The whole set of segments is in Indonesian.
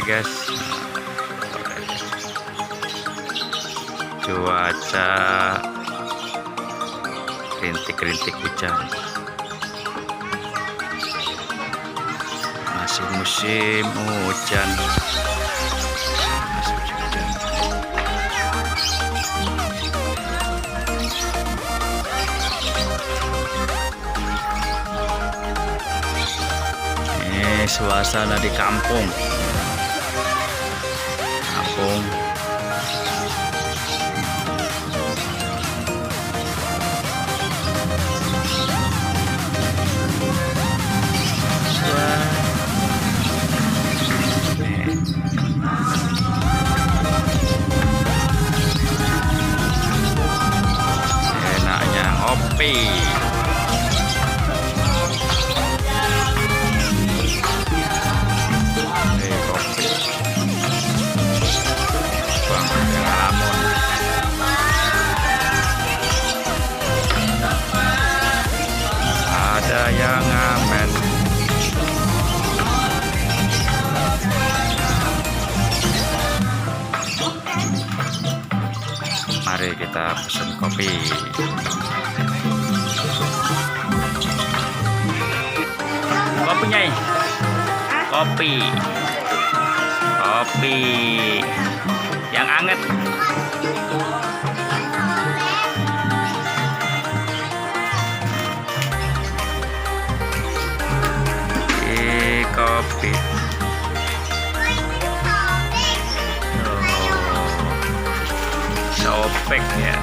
guys. Cuaca rintik-rintik hujan. Masih musim hujan. Ini suasana di kampung. Enaknya ngopi. Ada yang ngamen. Mari kita pesen kopi. Kopinya, kopi yang anget. Kopi. Sobek ya.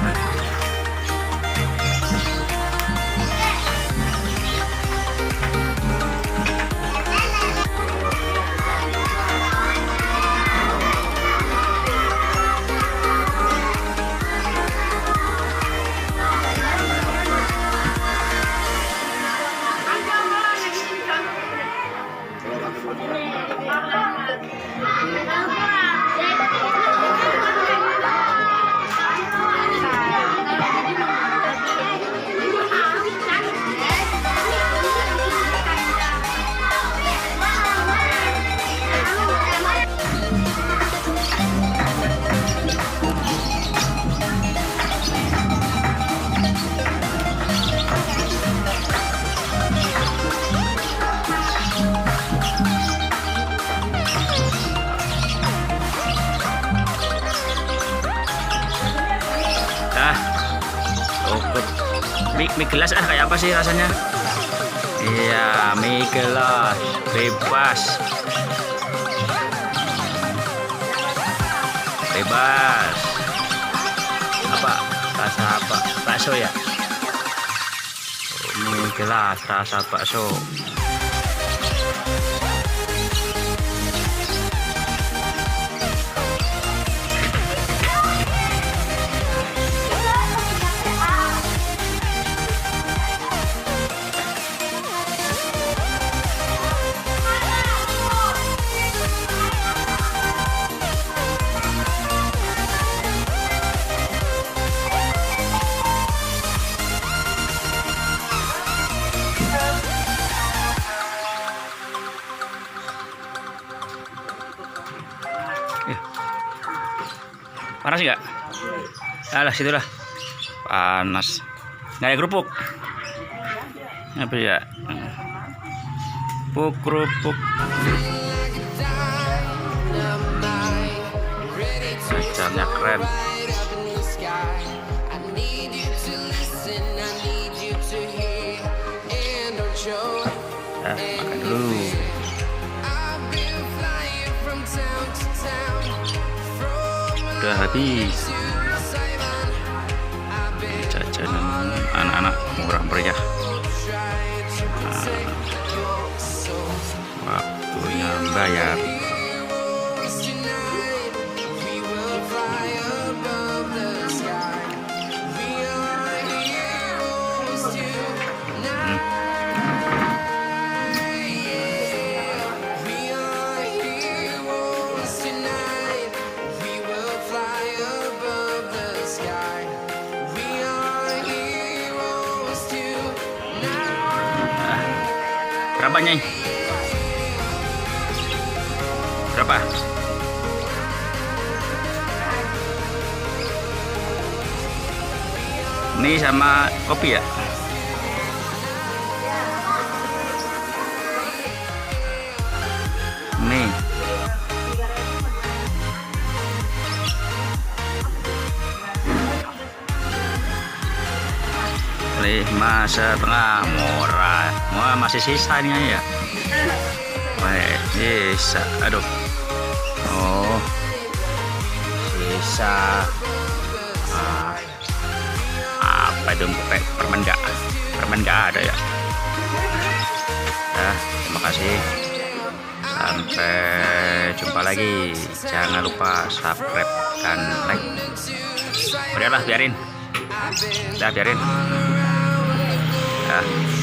Mie gelas kayak apa sih rasanya? Iya, mie gelas bebas. Apa rasa apa? Bakso ya? Mie gelas rasa bakso. Panas nggak? Alah, situlah panas. Nggak ada kerupuk. Apa ya? Kerupuk. Macamnya keren. Makan dulu. Udah habis jajanan anak-anak murah meriah. Waktunya bayar. Berapa, Nyai? Berapa? apa? Ini sama kopi ya? Nih. Rp5,5 murah. Wah, masih sisa nih ya. Wah, sisa. Aduh. Oh. Sisa. Apa itu permen nggak ada ya. Nah, terima kasih. Sampai jumpa lagi. Jangan lupa subscribe dan like. Udahlah, biarin. Udah biarin. Nah.